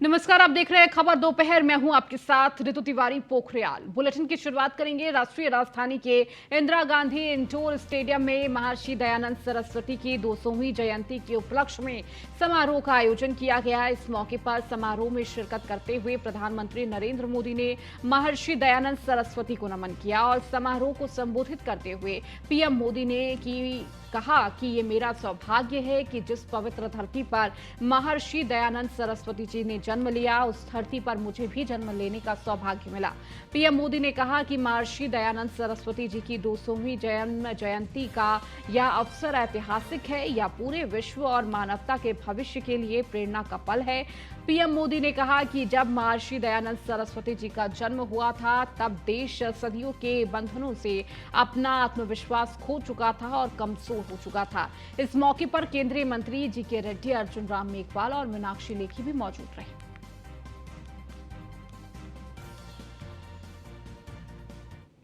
नमस्कार, आप देख रहे हैं खबर दोपहर। मैं हूं आपके साथ ऋतु तिवारी पोखरियाल। बुलेटिन की शुरुआत करेंगे। राष्ट्रीय राजधानी के इंदिरा गांधी इंडोर स्टेडियम में महर्षि दयानंद सरस्वती की 200वीं जयंती के उपलक्ष्य में समारोह का आयोजन किया गया। इस मौके पर समारोह में शिरकत करते हुए प्रधानमंत्री नरेंद्र मोदी ने महर्षि दयानंद सरस्वती को नमन किया और समारोह को संबोधित करते हुए पीएम मोदी ने कहा कि ये मेरा सौभाग्य है कि जिस पवित्र धरती पर महर्षि दयानंद सरस्वती जी ने जन्म लिया, उस धरती पर मुझे भी जन्म लेने का सौभाग्य मिला। पीएम मोदी ने कहा कि महर्षि दयानंद सरस्वती जी की 200वीं जन्म जयंती का यह अवसर ऐतिहासिक है। यह पूरे विश्व और मानवता के भविष्य के लिए प्रेरणा का पल है। पीएम मोदी ने कहा कि जब महर्षि दयानंद सरस्वती जी का जन्म हुआ था, तब देश सदियों के बंधनों से अपना आत्मविश्वास खो चुका था और कमजोर हो चुका था। इस मौके पर केंद्रीय मंत्री जीके रेड्डी, अर्जुन राम मेघवाल और मीनाक्षी लेखी भी मौजूद रहे।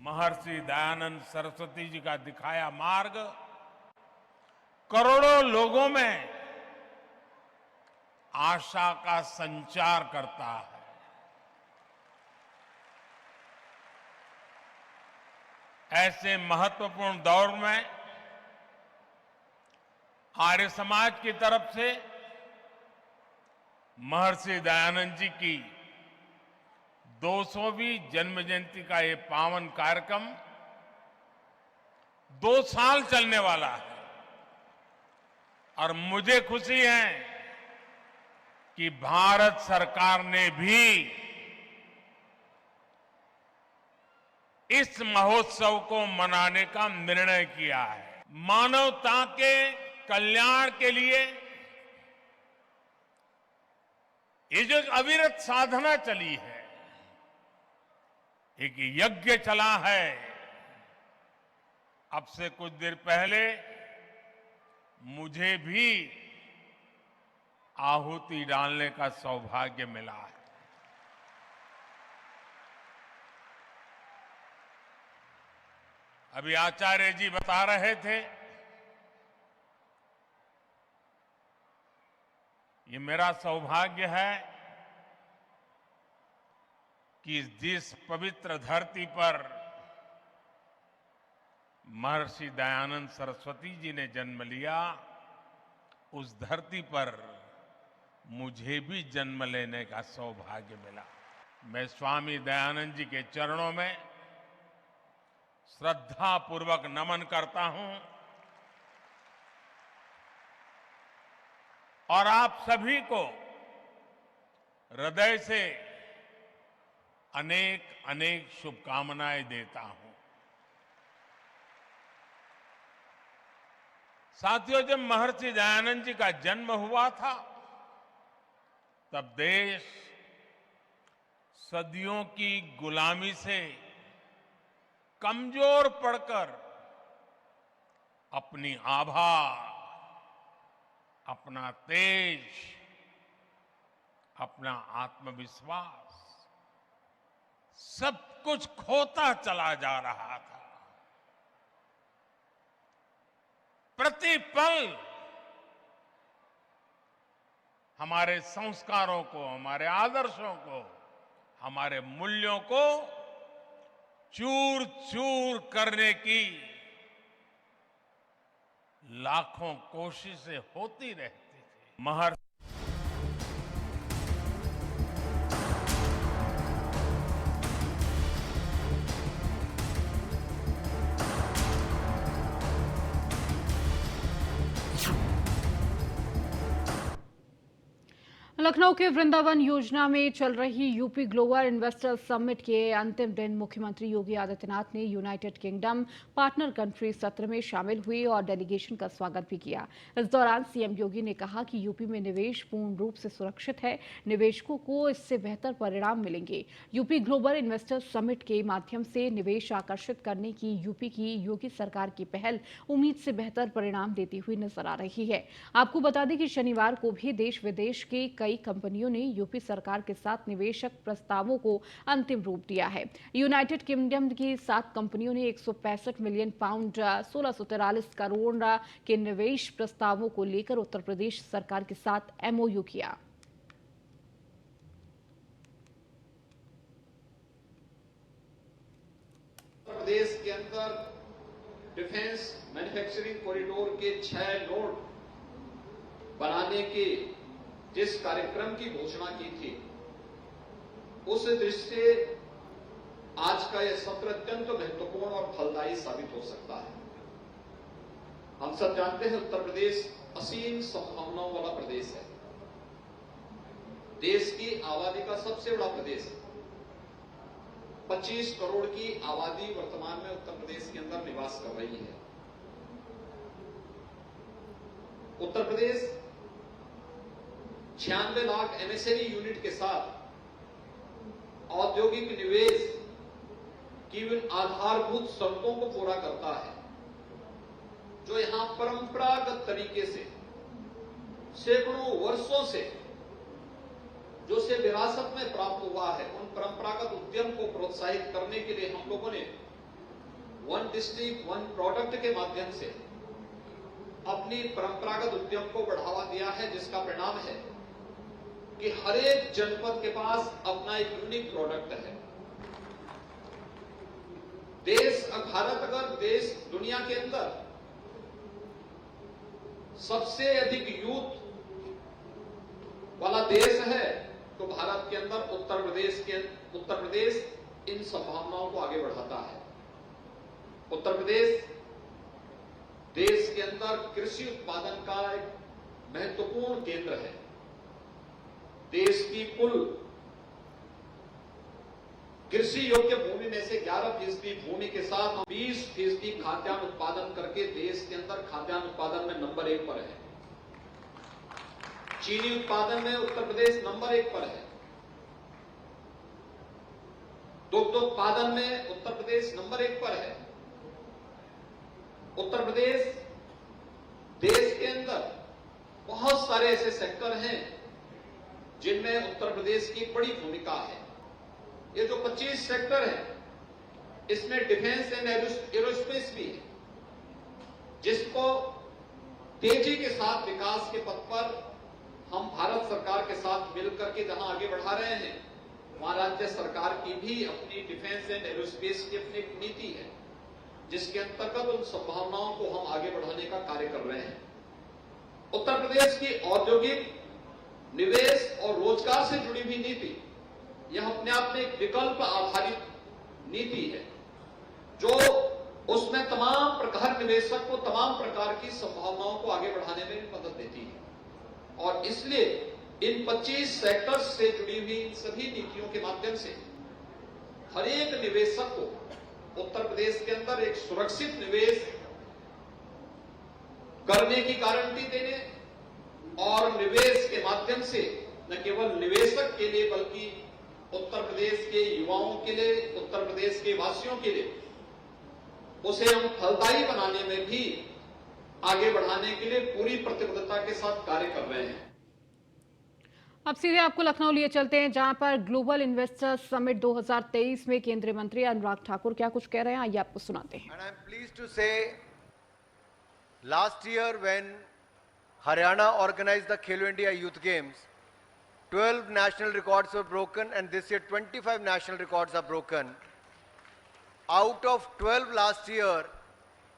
महर्षि दयानंद सरस्वती जी का दिखाया मार्ग करोड़ों लोगों में आशा का संचार करता है। ऐसे महत्वपूर्ण दौर में आर्य समाज की तरफ से महर्षि दयानंद जी की 200वीं जन्म जयंती का ये पावन कार्यक्रम 2 साल चलने वाला है और मुझे खुशी है कि भारत सरकार ने भी इस महोत्सव को मनाने का निर्णय किया है। मानवता के कल्याण के लिए ये जो एक अविरत साधना चली है, एक यज्ञ चला है। अब से कुछ देर पहले मुझे भी आहुति डालने का सौभाग्य मिला है। अभी आचार्य जी बता रहे थे, ये मेरा सौभाग्य है कि जिस पवित्र धरती पर महर्षि दयानंद सरस्वती जी ने जन्म लिया, उस धरती पर मुझे भी जन्म लेने का सौभाग्य मिला। मैं स्वामी दयानंद जी के चरणों में श्रद्धा पूर्वक नमन करता हूं और आप सभी को हृदय से अनेक अनेक शुभकामनाएं देता हूं। साथियों, जब महर्षि दयानंद जी का जन्म हुआ था, तब देश सदियों की गुलामी से कमजोर पड़कर अपनी आभा, अपना तेज, अपना आत्मविश्वास सब कुछ खोता चला जा रहा था। प्रतिपल हमारे संस्कारों को, हमारे आदर्शों को, हमारे मूल्यों को चूर चूर करने की लाखों कोशिशें होती रहती थी। महर्षि लखनऊ के वृंदावन योजना में चल रही यूपी ग्लोबल इन्वेस्टर समिट के अंतिम दिन मुख्यमंत्री योगी आदित्यनाथ ने यूनाइटेड किंगडम पार्टनर कंट्री सत्र में शामिल हुए और डेलीगेशन का स्वागत भी किया। इस दौरान सीएम योगी ने कहा कि यूपी में निवेश पूर्ण रूप से सुरक्षित है, निवेशकों को इससे बेहतर परिणाम मिलेंगे। यूपी ग्लोबल इन्वेस्टर समिट के माध्यम से निवेश आकर्षित करने की यूपी की योगी सरकार की पहल उम्मीद से बेहतर परिणाम देती हुई नजर आ रही है। आपको बता दें कि शनिवार को भी देश विदेश के कई कंपनियों ने यूपी सरकार के साथ निवेशक प्रस्तावों को अंतिम रूप दिया है। यूनाइटेड किंगडम की 7 कंपनियों ने 165 मिलियन पाउंड 1643 करोड़ के निवेश प्रस्तावों को लेकर उत्तर प्रदेश सरकार के साथ एमओयू किया। अंदर डिफेंस मैन्युफैक्चरिंग कॉरिडोर के 6 नोड बनाने के जिस कार्यक्रम की घोषणा की थी, उस दृष्टि से आज का यह सत्र अत्यंत महत्वपूर्ण और फलदायी साबित हो सकता है। हम सब जानते हैं उत्तर प्रदेश असीम संभावनाओं वाला प्रदेश है। देश की आबादी का सबसे बड़ा प्रदेश है। 25 करोड़ की आबादी वर्तमान में उत्तर प्रदेश के अंदर निवास कर रही है। उत्तर प्रदेश 96 लाख एमएसएमई यूनिट के साथ औद्योगिक निवेश की उन आधारभूत शर्तों को पूरा करता है जो यहां परंपरागत तरीके से सैकड़ों वर्षों से जो से विरासत में प्राप्त हुआ है। उन परंपरागत उद्यम को प्रोत्साहित करने के लिए हम लोगों ने वन डिस्ट्रिक्ट वन प्रोडक्ट के माध्यम से अपनी परंपरागत उद्यम को बढ़ावा दिया है, जिसका परिणाम है कि हर एक जनपद के पास अपना एक यूनिक प्रोडक्ट है। भारत अगर देश दुनिया के अंदर सबसे अधिक यूथ वाला देश है तो भारत के अंदर उत्तर प्रदेश इन संभावनाओं को आगे बढ़ाता है। उत्तर प्रदेश देश के अंदर कृषि उत्पादन का एक महत्वपूर्ण केंद्र है। देश की कुल कृषि योग्य भूमि में से 11% भूमि के साथ 20% खाद्यान्न उत्पादन करके देश के अंदर खाद्यान्न उत्पादन में नंबर 1 पर है। चीनी उत्पादन में उत्तर प्रदेश नंबर 1 पर है। दुग्ध उत्पादन में उत्तर प्रदेश नंबर 1 पर है। उत्तर प्रदेश देश के अंदर बहुत सारे ऐसे सेक्टर हैं जिनमें उत्तर प्रदेश की बड़ी भूमिका है। ये जो 25 सेक्टर है, इसमें डिफेंस एंड एरोस्पेस भी है, जिसको तेजी के साथ विकास के पथ पर हम भारत सरकार के साथ मिलकर के जहां आगे बढ़ा रहे हैं, वहां राज्य सरकार की भी अपनी डिफेंस एंड एरोस्पेस की अपनी एक नीति है, जिसके अंतर्गत उन संभावनाओं को हम आगे बढ़ाने का कार्य कर रहे हैं। उत्तर प्रदेश की औद्योगिक निवेश और रोजगार से जुड़ी हुई नीति, यह अपने आप में एक विकल्प आधारित नीति है, जो उसमें तमाम प्रकार निवेशक को तमाम प्रकार की संभावनाओं को आगे बढ़ाने में मदद देती है। और इसलिए इन 25 सेक्टर्स से जुड़ी हुई इन सभी नीतियों के माध्यम से हर एक निवेशक को उत्तर प्रदेश के अंदर एक सुरक्षित निवेश करने की गारंटी देने और निवेश के माध्यम से न केवल निवेशक के लिए बल्कि उत्तर प्रदेश के युवाओं के लिए, उत्तर प्रदेश के वासियों के लिए उसे हम फलदायी बनाने में भी आगे बढ़ाने के लिए पूरी प्रतिबद्धता के साथ कार्य कर रहे हैं। अब सीधे आपको लखनऊ लिए चलते हैं, जहां पर ग्लोबल इन्वेस्टर्स समिट 2023 में केंद्रीय मंत्री अनुराग ठाकुर क्या कुछ कह रहे हैं, आइए आपको सुनाते हैं। And I'm pleased to say, last year when Haryana organized the Khelo India Youth Games, 12 national records were broken, and this year 25 national records are broken. Out of 12 last year,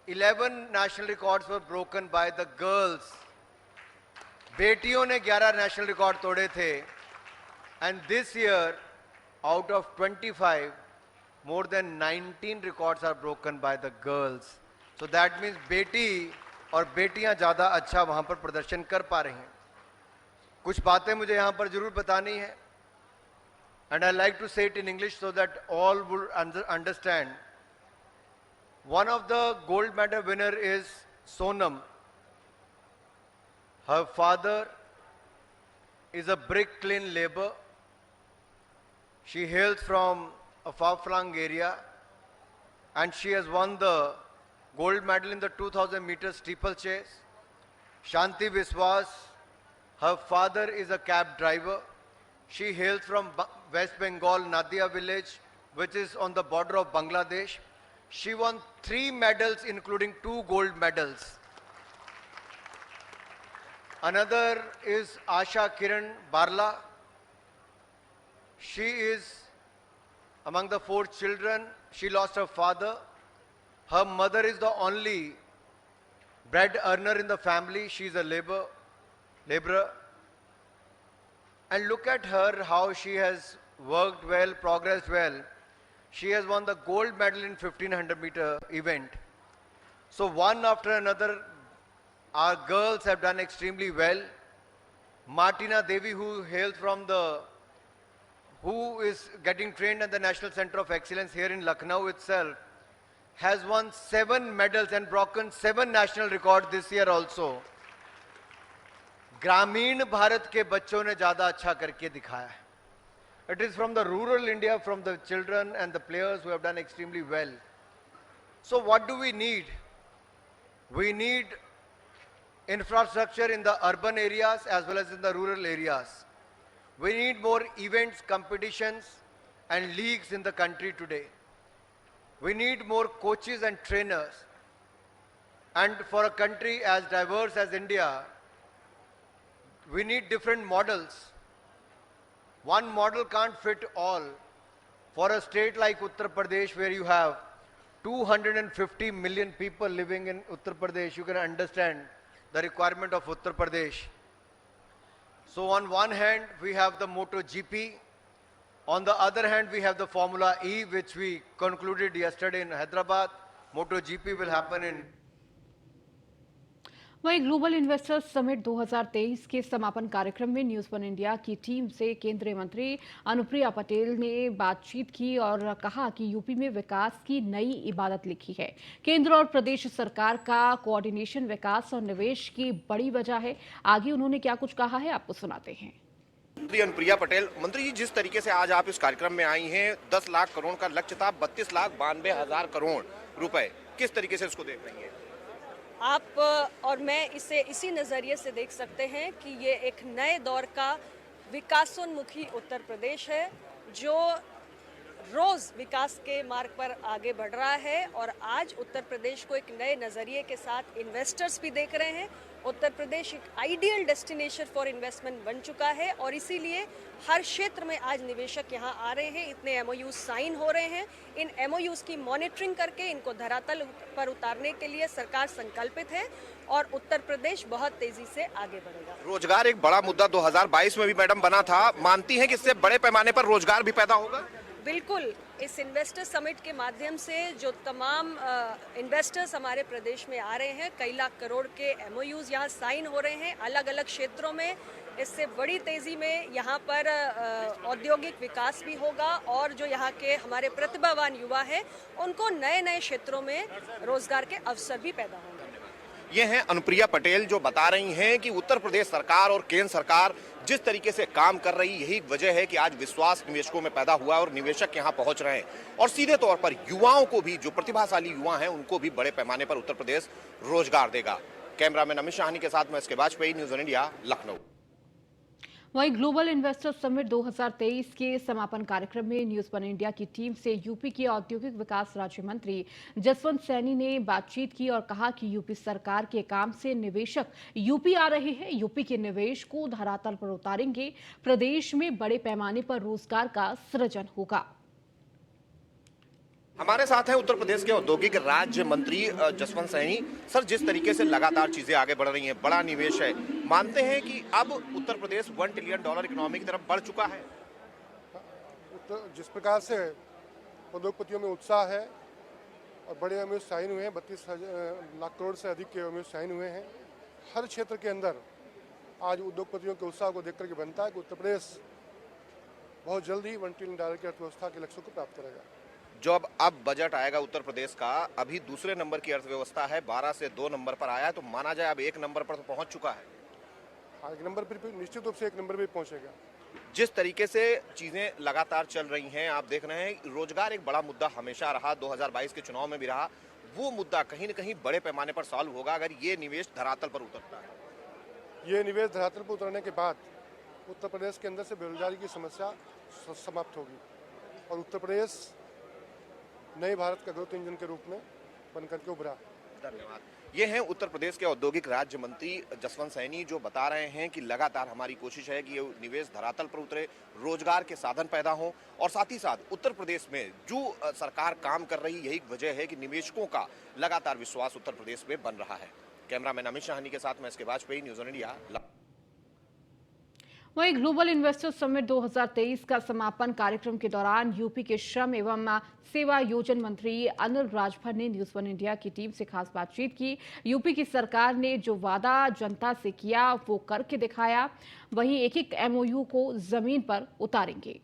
11 national records were broken by the girls. बेटियों ने 11 national record तोड़े थे, and this year out of 25 more than 19 records are broken by the girls. So that means बेटी और बेटियां ज्यादा अच्छा वहां पर प्रदर्शन कर पा रही हैं। कुछ बातें मुझे यहां पर जरूर बतानी है, and I like to say it in English so that all will understand. One of the gold medal winner is Sonam. Her father is a brick-kiln laborer. She hails from a far-flung area, and she has won the gold medal in the 2000 meter steeplechase. Shanti Biswas, her father is a cab driver. She hails from West Bengal, Nadia village, which is on the border of Bangladesh. She won 3 medals, including 2 gold medals. Another is Asha Kiran Barla. She is among the 4 children. She lost her father. Her mother is the only bread earner in the family. She's a laborer. And look at her, how she has worked well, progressed well. She has won the gold medal in 1500-meter event. So one after another, our girls have done extremely well. Martina Devi, who is getting trained at the National Center of Excellence here in Lucknow itself, has won 7 medals and broken 7 national records this year also. ग्रामीण भारत के बच्चों ने ज्यादा अच्छा करके दिखाया है. It is from the rural India, from the children and the players who have done extremely well. So what do we need? We need infrastructure in the urban areas as well as in the rural areas. We need more events, competitions and leagues in the country today. We need more coaches and trainers. And for a country as diverse as India, we need different models. One model can't fit all. For a state like Uttar Pradesh, where you have 250 million people living in Uttar Pradesh, you can understand the requirement of Uttar Pradesh. So on one hand, we have the MotoGP. On the other hand, we have the Formula E, which we concluded yesterday in Hyderabad. MotoGP will happen in वहीं global investors summit 2023 के समापन कार्यक्रम में news one India की team से केंद्रीय मंत्री अनुप्रिया पटेल ने बातचीत की और कहा कि यूपी में विकास की नई इबादत लिखी है. केंद्र और प्रदेश सरकार का कोऑर्डिनेशन विकास और निवेश की बड़ी वजह है. आगे उन्होंने क्या कुछ कहा है, आपको सुनाते हैं. मंत्री अनुप्रिया पटेल, मंत्री जी, जिस तरीके से आज आप इस कार्यक्रम में आई हैं, 10 लाख करोड़ का लक्ष्य था, 32,92,000 करोड़ रुपए, किस तरीके से इसको देख रही हैं? आप और मैं इसे इसी नज़रिए से देख सकते हैं कि ये एक नए दौर का विकासोन्मुखी उत्तर प्रदेश है जो रोज़ विकास के मार्ग पर आगे बढ़ रहा है. और आज उत्तर प्रदेश को एक नए नज़रिए के साथ इन्वेस्टर्स भी देख रहे हैं. उत्तर प्रदेश एक आइडियल डेस्टिनेशन फॉर इन्वेस्टमेंट बन चुका है और इसीलिए हर क्षेत्र में आज निवेशक यहाँ आ रहे हैं. इतने एमओयू साइन हो रहे हैं. इन एमओयूज की मॉनिटरिंग करके इनको धरातल पर उतारने के लिए सरकार संकल्पित है और उत्तर प्रदेश बहुत तेजी से आगे बढ़ेगा. रोजगार एक बड़ा मुद्दा 2022 में भी मैडम बना था. मानती हैं कि इससे बड़े पैमाने पर रोजगार भी पैदा होगा? बिल्कुल. इस इन्वेस्टर समिट के माध्यम से जो तमाम इन्वेस्टर्स हमारे प्रदेश में आ रहे हैं, कई लाख करोड़ के एमओयूज यहाँ साइन हो रहे हैं अलग अलग क्षेत्रों में. इससे बड़ी तेजी में यहाँ पर औद्योगिक विकास भी होगा और जो यहाँ के हमारे प्रतिभावान युवा हैं उनको नए नए क्षेत्रों में रोजगार के अवसर भी पैदा होंगे. ये हैं अनुप्रिया पटेल जो बता रही हैं कि उत्तर प्रदेश सरकार और केंद्र सरकार जिस तरीके से काम कर रही, यही वजह है कि आज विश्वास निवेशकों में पैदा हुआ और निवेशक यहाँ पहुंच रहे हैं. और सीधे तौर पर युवाओं को भी, जो प्रतिभाशाली युवा हैं, उनको भी बड़े पैमाने पर उत्तर प्रदेश रोजगार देगा. कैमरामैन अमित शाहनी के साथ मैं एस के Vajpayee, news one India, Lucknow. वहीं ग्लोबल इन्वेस्टर्स समिट 2023 के समापन कार्यक्रम में न्यूज वन इंडिया की टीम से यूपी के औद्योगिक विकास राज्य मंत्री जसवंत सैनी ने बातचीत की और कहा कि यूपी सरकार के काम से निवेशक यूपी आ रहे हैं. यूपी के निवेश को धरातल पर उतारेंगे. प्रदेश में बड़े पैमाने पर रोजगार का सृजन होगा. हमारे साथ हैं उत्तर प्रदेश के औद्योगिक राज्य मंत्री जसवंत सैनी. सर, जिस तरीके से लगातार चीजें आगे बढ़ रही हैं, बड़ा निवेश है, मानते हैं कि अब उत्तर प्रदेश $1 ट्रिलियन इकोनॉमी की तरफ बढ़ चुका है? जिस प्रकार से उद्योगपतियों में उत्साह है और बड़े एमओयू साइन हुए हैं, 32 लाख करोड़ से अधिक के एमओयू साइन हुए हैं. हर क्षेत्र के अंदर आज उद्योगपतियों के उत्साह को देख करके बनता है कि उत्तर प्रदेश बहुत जल्दी $1 ट्रिलियन की अर्थव्यवस्था के लक्ष्य को प्राप्त करेगा. जो अब बजट आएगा उत्तर प्रदेश का, अभी दूसरे नंबर की अर्थव्यवस्था है, 12 से 2 नंबर पर आया है, तो माना जाए अब 1 नंबर पर तो पहुंच चुका है. हाँ, 1 नंबर पर निश्चित रूप से 1 नंबर पर पहुंचेगा. जिस तरीके से चीजें लगातार चल रही हैं, आप देख रहे हैं, रोजगार एक बड़ा मुद्दा हमेशा रहा, 2022 के चुनाव में भी रहा. वो मुद्दा कहीं न कहीं बड़े पैमाने पर सॉल्व होगा अगर ये निवेश धरातल पर उतरता है. ये निवेश धरातल पर उतरने के बाद उत्तर प्रदेश के अंदर से बेरोजगारी की समस्या समाप्त होगी और उत्तर प्रदेश नए भारत का ग्रोथ इंजन के रूप में बनकर के उभरा. धन्यवाद. ये हैं उत्तर प्रदेश के औद्योगिक राज्य मंत्री जसवंत सैनी, जो बता रहे हैं कि लगातार हमारी कोशिश है कि ये निवेश धरातल पर उतरे, रोजगार के साधन पैदा हों और साथ ही साथ उत्तर प्रदेश में जो सरकार काम कर रही, यही वजह है कि निवेशकों का लगातार विश्वास उत्तर प्रदेश में बन रहा है। कैमरामैन अमित शाहनी के साथ मैं एस के वाजपेयी, न्यूज़ ऑन इंडिया। वहीं ग्लोबल इन्वेस्टर समिट 2023 का समापन कार्यक्रम के दौरान यूपी के श्रम एवं सेवा योजन मंत्री अनिल राजभर ने न्यूज़ वन इंडिया की टीम से खास बातचीत की। यूपी की सरकार ने जो वादा जनता से किया वो करके दिखाया, वहीं एक एक एमओयू को जमीन पर उतारेंगे।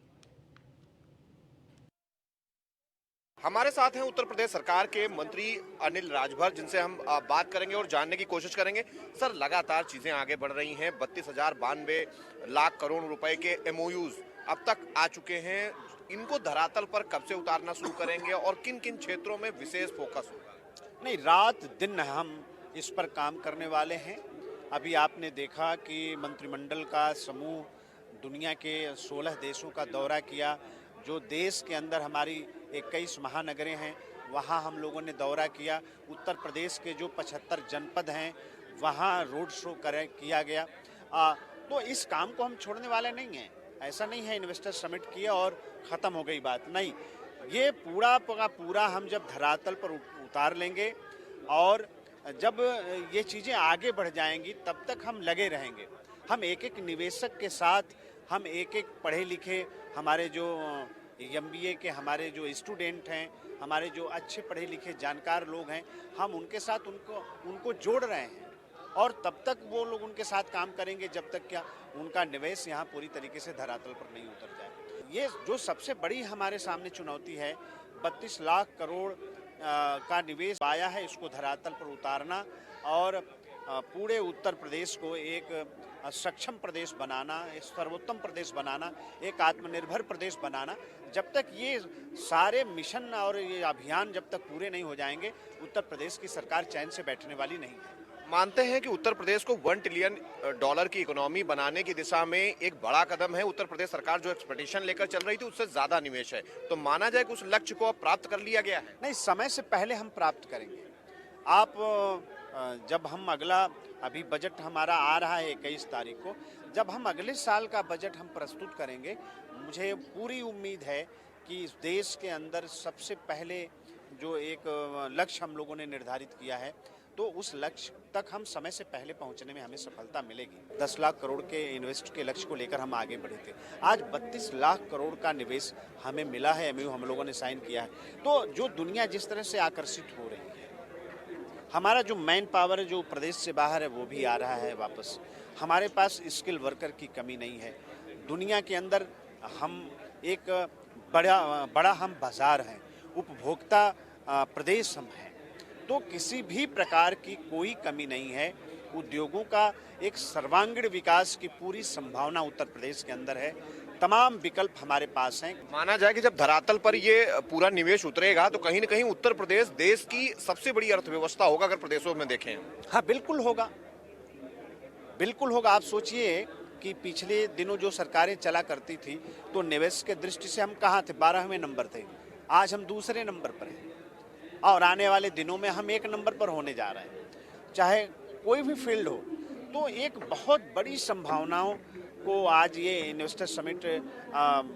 हमारे साथ हैं उत्तर प्रदेश सरकार के मंत्री अनिल राजभर, जिनसे हम बात करेंगे और जानने की कोशिश करेंगे। सर, लगातार चीजें आगे बढ़ रही हैं। 32,092 लाख करोड़ रुपए के एमओयूज अब तक आ चुके हैं। इनको धरातल पर कब से उतारना शुरू करेंगे और किन किन क्षेत्रों में विशेष फोकस होगा? नहीं, रात दिन हम इस पर काम करने वाले हैं। अभी आपने देखा कि मंत्रिमंडल का समूह दुनिया के 16 देशों का दौरा किया। जो देश के अंदर हमारी 21 महानगरें हैं, वहाँ हम लोगों ने दौरा किया। उत्तर प्रदेश के जो 75 जनपद हैं, वहाँ रोड शो किया गया। तो इस काम को हम छोड़ने वाले नहीं हैं। ऐसा नहीं है इन्वेस्टर समिट किया और ख़त्म हो गई बात, नहीं। ये पूरा का पूरा हम जब धरातल पर उतार लेंगे और जब ये चीज़ें आगे बढ़ जाएंगी, तब तक हम लगे रहेंगे। हम एक एक निवेशक के साथ, हम एक एक पढ़े लिखे, हमारे जो MBA के हमारे जो स्टूडेंट हैं, हमारे जो अच्छे पढ़े लिखे जानकार लोग हैं, हम उनके साथ उनको जोड़ रहे हैं और तब तक वो लोग उनके साथ काम करेंगे जब तक क्या उनका निवेश यहाँ पूरी तरीके से धरातल पर नहीं उतर जाए। ये जो सबसे बड़ी हमारे सामने चुनौती है, 32 लाख करोड़ का निवेश आया है, इसको धरातल पर उतारना और पूरे उत्तर प्रदेश को एक सक्षम प्रदेश बनाना, एक सर्वोत्तम प्रदेश बनाना, एक आत्मनिर्भर प्रदेश बनाना। जब तक ये सारे मिशन और ये अभियान जब तक पूरे नहीं हो जाएंगे, उत्तर प्रदेश की सरकार चैन से बैठने वाली नहीं है। मानते हैं कि उत्तर प्रदेश को $1 ट्रिलियन की इकोनॉमी बनाने की दिशा में एक बड़ा कदम है। उत्तर प्रदेश सरकार जो एक्सपेक्टेशन लेकर चल रही थी, उससे ज्यादा निवेश है, तो माना जाए कि उस लक्ष्य को अब प्राप्त कर लिया गया है? नहीं, समय से पहले हम प्राप्त करेंगे। आप जब हम अभी बजट हमारा आ रहा है 21 तारीख को, जब हम अगले साल का बजट हम प्रस्तुत करेंगे, मुझे पूरी उम्मीद है कि इस देश के अंदर सबसे पहले जो एक लक्ष्य हम लोगों ने निर्धारित किया है, तो उस लक्ष्य तक हम समय से पहले पहुंचने में हमें सफलता मिलेगी। 10 लाख करोड़ के इन्वेस्ट के लक्ष्य को लेकर हम आगे बढ़े थे। आज 32 लाख करोड़ का निवेश हमें मिला है, MOU हम लोगों ने साइन किया है। तो जो दुनिया जिस तरह से आकर्षित हो रही है, हमारा जो मैन पावर है जो प्रदेश से बाहर है, वो भी आ रहा है वापस। हमारे पास स्किल वर्कर की कमी नहीं है। दुनिया के अंदर हम एक बड़ा हम बाजार हैं, उपभोक्ता प्रदेश हम हैं, तो किसी भी प्रकार की कोई कमी नहीं है। उद्योगों का एक सर्वांगीण विकास की पूरी संभावना उत्तर प्रदेश के अंदर है। तमाम विकल्प हमारे पास हैं। माना जाए कि जब धरातल पर ये पूरा निवेश उतरेगा, तो कहीं न कहीं उत्तर प्रदेश देश की सबसे बड़ी अर्थव्यवस्था होगा, अगर प्रदेशों में देखें। हाँ, बिल्कुल होगा, बिल्कुल होगा। आप सोचिए कि पिछले दिनों जो सरकारें चला करती थी, तो निवेश के दृष्टि से हम कहाँ थे? 12वें नंबर थे। आज हम दूसरे नंबर पर हैं और आने वाले दिनों में हम 1 नंबर पर होने जा रहे हैं। चाहे कोई भी फील्ड हो, तो एक बहुत बड़ी संभावनाओं को आज ये इन्वेस्टर समिट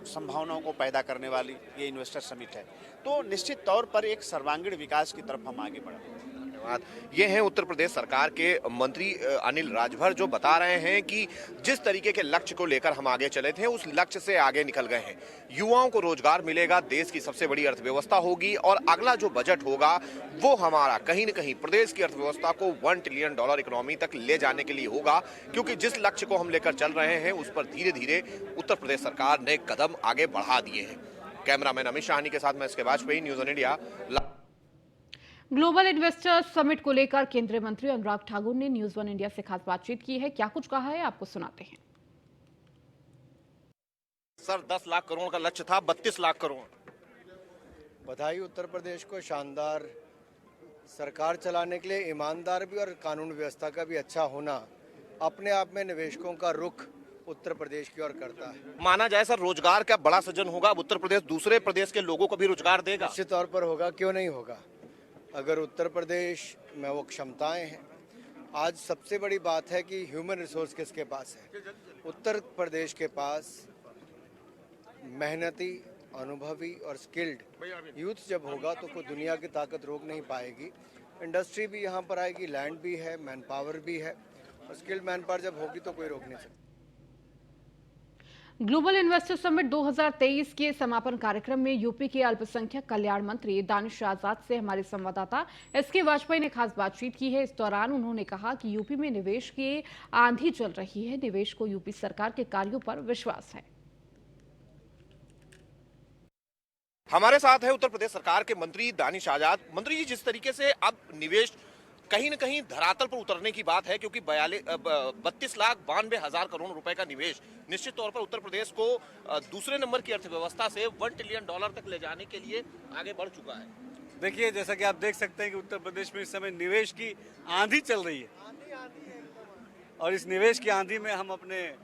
संभावनाओं को पैदा करने वाली ये इन्वेस्टर समिट है। तो निश्चित तौर पर एक सर्वांगीण विकास की तरफ हम आगे बढ़ रहे हैं। धन्यवाद। ये हैं उत्तर प्रदेश सरकार के मंत्री अनिल राजभर, जो बता रहे हैं कि जिस तरीके के लक्ष्य को लेकर हम आगे चले थे, उस लक्ष्य से आगे निकल गए हैं। युवाओं को रोजगार मिलेगा, देश की सबसे बड़ी अर्थव्यवस्था होगी और अगला जो बजट होगा वो हमारा कहीं न कहीं प्रदेश की अर्थव्यवस्था को $1 ट्रिलियन इकोनॉमी तक ले जाने के लिए होगा, क्योंकि जिस लक्ष्य को हम लेकर चल रहे हैं उस पर धीरे धीरे उत्तर प्रदेश सरकार ने कदम आगे बढ़ा दिए हैं। कैमरामैन अमित शाहनी के साथ मैं एस के Vajpayee, news on India. Global investor summit को लेकर केंद्रीय मंत्री अनुराग ठाकुर ने न्यूज़ वन इंडिया से खास बातचीत की है। क्या कुछ कहा है, आपको सुनाते हैं। सर, 10 लाख करोड़ का लक्ष्य था, 32 लाख करोड़। बधाई उत्तर प्रदेश को। शानदार सरकार चलाने के लिए ईमानदार भी और कानून व्यवस्था का भी अच्छा होना अपने आप में निवेशकों का रुख उत्तर प्रदेश की ओर करता है। माना जाए सर, रोजगार का बड़ा सृजन होगा। उत्तर प्रदेश दूसरे प्रदेश के लोगों को भी रोजगार देगा। निश्चित तौर पर होगा, क्यों नहीं होगा। अगर उत्तर प्रदेश में वो क्षमताएं हैं, आज सबसे बड़ी बात है कि ह्यूमन रिसोर्स किसके पास है। उत्तर प्रदेश के पास मेहनती, अनुभवी और स्किल्ड यूथ जब होगा तो कोई दुनिया की ताकत रोक नहीं पाएगी। इंडस्ट्री भी यहाँ पर आएगी, लैंड भी है, मैन पावर भी है, और स्किल्ड मैन पावर जब होगी तो कोई रोक नहीं सकता। ग्लोबल इन्वेस्टर समिट 2023 के समापन कार्यक्रम में यूपी के अल्पसंख्यक कल्याण मंत्री दानिश आजाद से हमारे संवाददाता एसके वाजपेयी ने खास बातचीत की है। इस दौरान उन्होंने कहा कि यूपी में निवेश की आंधी चल रही है, निवेश को यूपी सरकार के कार्यों पर विश्वास है। हमारे साथ है उत्तर प्रदेश सरकार के मंत्री दानिश आजाद। मंत्री जी, जिस तरीके से अब निवेश कहीं न कहीं धरातल पर उतरने की बात है, क्योंकि 32,92,000 करोड़ रुपए का निवेश निश्चित तौर पर उत्तर प्रदेश को दूसरे नंबर की अर्थव्यवस्था से $1 ट्रिलियन तक ले जाने के लिए आगे बढ़ चुका है। देखिए, जैसा कि आप देख सकते हैं कि उत्तर प्रदेश में इस समय निवेश की आंधी चल रही है, और इस निवेश की आंधी में हम अपने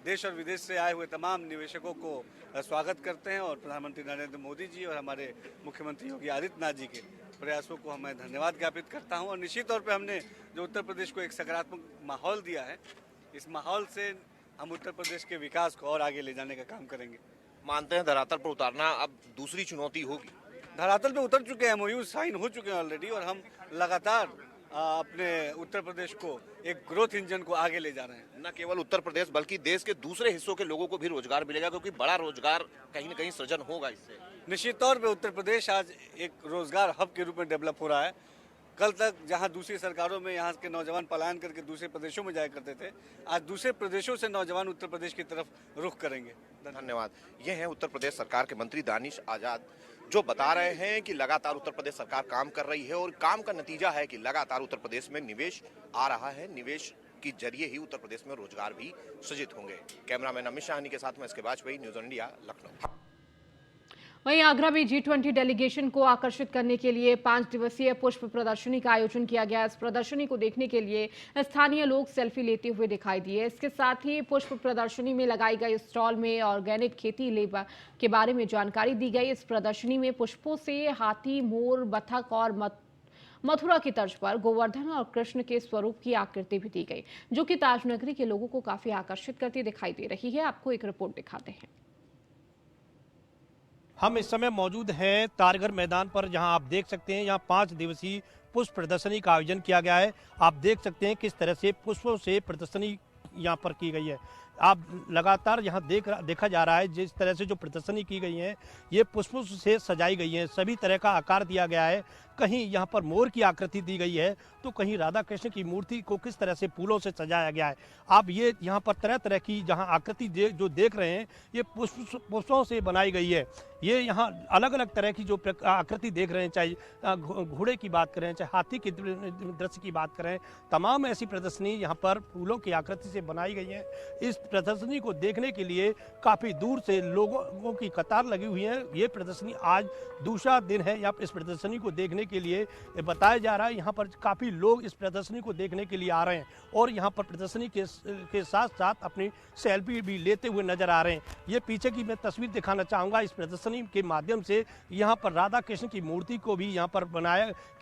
देश और विदेश से आए हुए तमाम निवेशकों को स्वागत करते हैं, और प्रधानमंत्री नरेंद्र मोदी जी और हमारे मुख्यमंत्री योगी आदित्यनाथ जी के प्रयासों को मैं धन्यवाद ज्ञापित करता हूं। और निश्चित तौर पे हमने जो उत्तर प्रदेश को एक सकारात्मक माहौल दिया है, इस माहौल से हम उत्तर प्रदेश के विकास को और आगे ले जाने का काम करेंगे। मानते हैं धरातल पर उतारना अब दूसरी चुनौती होगी। धरातल पे उतर चुके हैं, MOU साइन हो चुके हैं ऑलरेडी, और हम लगातार अपने उत्तर प्रदेश को एक ग्रोथ इंजन को आगे ले जा रहे हैं। न केवल उत्तर प्रदेश बल्कि देश के दूसरे हिस्सों के लोगों को भी रोजगार मिलेगा, क्योंकि बड़ा रोजगार कहीं न कहीं सृजन होगा इससे। निश्चित तौर पे उत्तर प्रदेश आज एक रोजगार हब के रूप में डेवलप हो रहा है। कल तक जहां दूसरी सरकारों में यहाँ के नौजवान पलायन करके दूसरे प्रदेशों में जाया करते थे, आज दूसरे प्रदेशों से नौजवान उत्तर प्रदेश की तरफ रुख करेंगे। धन्यवाद। ये हैं उत्तर प्रदेश सरकार के मंत्री दानिश आजाद, जो बता रहे हैं कि लगातार उत्तर प्रदेश सरकार काम कर रही है, और काम का नतीजा है कि लगातार उत्तर प्रदेश में निवेश आ रहा है। निवेश के जरिए ही उत्तर प्रदेश में रोजगार भी सृजित होंगे। कैमरामैन अमित शाहनी के साथ में S K Vajpayee, news on India, Lucknow. वहीं आगरा में G20 डेलीगेशन को आकर्षित करने के लिए 5 दिवसीय पुष्प प्रदर्शनी का आयोजन किया गया। इस प्रदर्शनी को देखने के लिए स्थानीय लोग सेल्फी लेते हुए दिखाई दिए। इसके साथ ही पुष्प प्रदर्शनी में लगाई गई स्टॉल में ऑर्गेनिक खेती के बारे में जानकारी दी गई। इस प्रदर्शनी में पुष्पों से हाथी, मोर, बतख और मथुरा की तर्ज पर गोवर्धन और कृष्ण के स्वरूप की आकृति भी दी गई, जो कि ताजनगरी के लोगों को काफी आकर्षित करती दिखाई दे रही है। आपको एक रिपोर्ट दिखाते हैं। हम इस समय मौजूद हैं तारघर मैदान पर, जहां आप देख सकते हैं यहाँ 5 दिवसीय पुष्प प्रदर्शनी का आयोजन किया गया है। आप देख सकते हैं किस तरह से पुष्पों से प्रदर्शनी यहाँ पर की गई है। आप लगातार यहाँ देखा जा रहा है जिस तरह से जो प्रदर्शनी की गई है, ये पुष्पों से सजाई गई है। सभी तरह का आकार दिया गया है। कहीं यहाँ पर मोर की आकृति दी गई है, तो कहीं राधा कृष्ण की मूर्ति को किस तरह से फूलों से सजाया गया है। आप ये यहाँ पर तरह तरह की जहाँ आकृति जो देख रहे हैं, ये पुष्पों से बनाई गई है। ये यहाँ अलग अलग तरह की जो आकृति देख रहे हैं, चाहे घोड़े की बात करें, चाहे हाथी के दृश्य की बात करें, तमाम ऐसी प्रदर्शनी यहाँ पर फूलों की आकृति से बनाई गई है। इस प्रदर्शनी को देखने के लिए काफ़ी दूर से लोगों की कतार लगी हुई है। ये प्रदर्शनी आज दूसरा दिन है। यहाँ इस प्रदर्शनी को देखने के लिए बताया जा रहा है, यहाँ पर काफ़ी लोग इस प्रदर्शनी को देखने के लिए आ रहे हैं, और यहाँ पर प्रदर्शनी के साथ साथ अपनी सेल्फी भी लेते हुए नजर आ रहे हैं। ये पीछे की मैं तस्वीर दिखाना चाहूँगा। इस प्रदर्शनी के माध्यम से यहाँ पर राधा कृष्ण की मूर्ति को भी यहाँ पर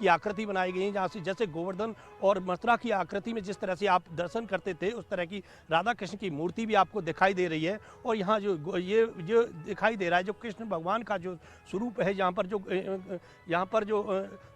की आकृति बनाई गई है, जहाँ से जैसे गोवर्धन और मथुरा की आकृति में जिस तरह से आप दर्शन करते थे, उस तरह की राधा कृष्ण की मूर्ति भी आपको दिखाई दे रही है। और यहाँ जो ये दिखाई दे रहा है, जो कृष्ण भगवान का जो स्वरूप है, यहाँ पर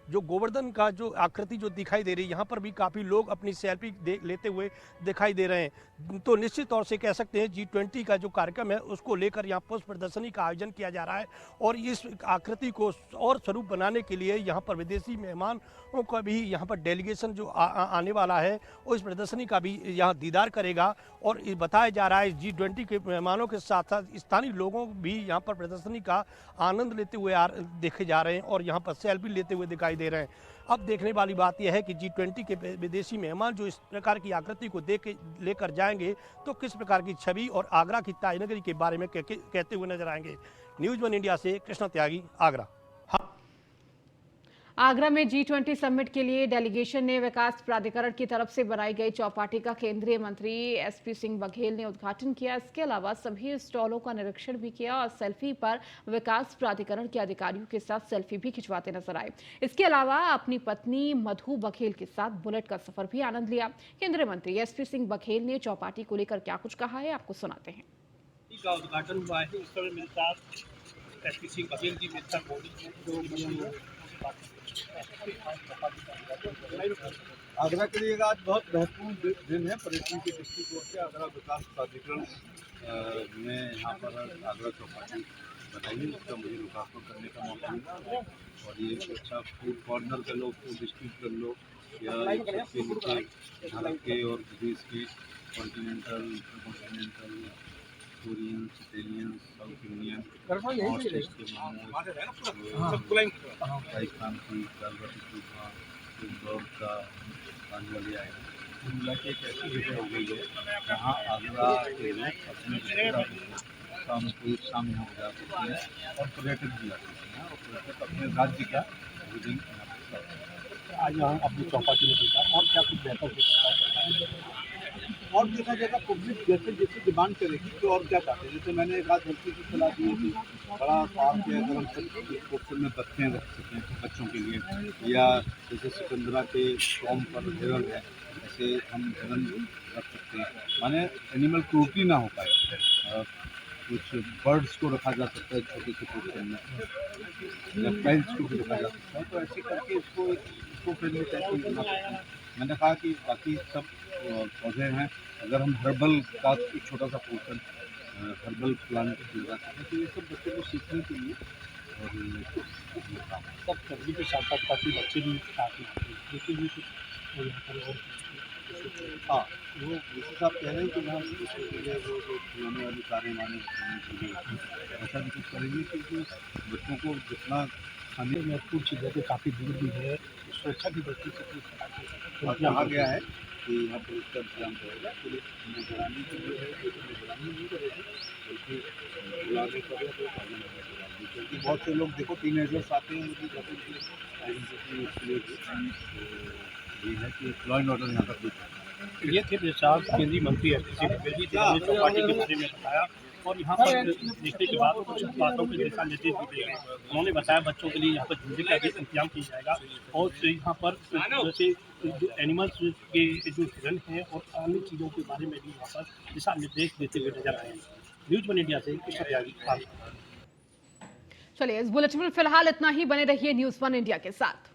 जो गोवर्धन का जो आकृति जो दिखाई दे रही है, यहाँ पर भी काफ़ी लोग अपनी सेल्फी लेते हुए दिखाई दे रहे हैं। तो निश्चित तौर से कह सकते हैं G20 का जो कार्यक्रम है, उसको लेकर यहाँ पुष्प प्रदर्शनी का आयोजन किया जा रहा है, और इस आकृति को और स्वरूप बनाने के लिए यहाँ पर विदेशी मेहमानों का भी यहाँ पर डेलीगेशन जो आने वाला है, उस प्रदर्शनी का भी यहाँ दीदार करेगा। और बताया जा रहा है G20 के मेहमानों के साथ साथ स्थानीय लोगों भी यहाँ पर प्रदर्शनी का आनंद लेते हुए देखे जा रहे हैं, और यहाँ पर सेल्फी लेते हुए दिखाई दे रहे हैं। अब देखने वाली बात यह है कि G20 के विदेशी मेहमान जो इस प्रकार की आकृति को लेकर जाएंगे, तो किस प्रकार की छवि और आगरा की ताजनगरी के बारे में कहते हुए नजर आएंगे। न्यूज़ 1 इंडिया से कृष्ण त्यागी, आगरा। आगरा में G20 समिट के लिए डेलीगेशन ने विकास प्राधिकरण की तरफ से बनाई गई चौपाटी का केंद्रीय मंत्री SP सिंह बघेल ने उद्घाटन किया। इसके अलावा सभी स्टॉलों का निरीक्षण भी किया और सेल्फी पर विकास प्राधिकरण के अधिकारियों के साथ सेल्फी भी खिंचवाते नजर आए। इसके अलावा अपनी पत्नी मधु बघेल के साथ बुलेट का सफर भी आनंद लिया। केंद्रीय मंत्री SP सिंह बघेल ने चौपाटी को लेकर क्या कुछ कहा है, आपको सुनाते हैं। का उद्घाटन हुआ है, इस समय मेरे साथ SP सिंह बघेल जी मेरे साथ मौजूद हैं। आगरा के लिए आज बहुत महत्वपूर्ण दिन है। पर्यटन के दृष्टिकोण से आगरा विकास प्राधिकरण ने यहाँ पर आगरा चौपाटी बनाई है, उसका मुझे लोकार्पण करने का मौका मिला। और ये अच्छा फूड कॉर्नर कर लो, फूड स्ट्रीट कर लो, या सबसे नीचे भारत के और विदेश के continental, intercontinental, Korean, Italian, south Indian, north east के राजस्थान की दाल बाटी चूरमा, इंदौर का पानी वाली आइटम, मिला के एक ऐसी जगह हो गई है जहाँ आगरा के लोग अपने सामूहिक शामिल हो जाते हैं और पर्यटक भी आते हैं और पर्यटक अपने राज्य का भोजन आज यहाँ अपनी चौपाटी में देखा और क्या कुछ बेहतर हो सकता है और देखा जाएगा। पब्लिक जैसे जैसे डिमांड करेगी तो और क्या चाहते हैं, जैसे मैंने एक आध हल्की की सलाह दी कि बड़ा पार्क है, अगर हम सब में बच्चे रख सकें तो बच्चों के लिए, या जैसे सिकंदरा के टॉम पर हिरन है, ऐसे हम हिरन रख सकते हैं, माने एनिमल क्रूटी ना हो पाए। कुछ बर्ड्स को रखा जा सकता है छोटे से पोर्शन में, रेप्टाइल्स को भी रखा जा सकता है, तो ऐसे करके इसको फ्रेंडली कैसे बना सकते हैं। मैंने कहा कि बाकी सब पौधे हैं, अगर हम हर्बल का एक छोटा सा पोर्शन हर्बल प्लांट लगा सकते हैं तो ये सब बच्चों को सीखने के लिए और सब सब्जी के साथ साथ काफ़ी बच्चे भी काफ़ी भी कुछ हाँ वो जैसे आप कह रहे हैं कि हम इसके लिए वो जो खिलौने वाली कारें वाले के लिए ऐसा भी कुछ करेंगे क्योंकि बच्चों को जितना खाने में कुछ चीज़ें तो काफ़ी दूर भी है, सुरक्षा की दृष्टि से कहा गया है कि यहाँ पुलिस का इंतजाम रहेगा। पुलिस निगरानी के लिए है, निगरानी नहीं करेगी बल्कि बुलाने करेगा तो क्योंकि बहुत से लोग देखो टीनेजर्स आते हैं उनकी आइडेंटिटी ये है कि लॉ एंड ऑर्डर यहाँ पर ये थे प्रसाद केंद्रीय मंत्री SP सिंह बघेल जी चौपाटी के बारे में बताया और यहाँ पर देखने के बाद कुछ बातों के दिशा निर्देश भी दिए गए। उन्होंने बताया बच्चों के लिए यहाँ पर झूले का भी इंतजाम किया जाएगा और यहाँ पर जैसे जो एनिमल्स के जो हिरन हैं और अन्य चीज़ों के बारे में भी यहाँ पर दिशा निर्देश देते हुए नजर आए। न्यूज़ 1 इंडिया से किशोर त्यागी। चलिए इस बुलेटिन में फिलहाल इतना ही, बने रहिए न्यूज़ 1 इंडिया के साथ।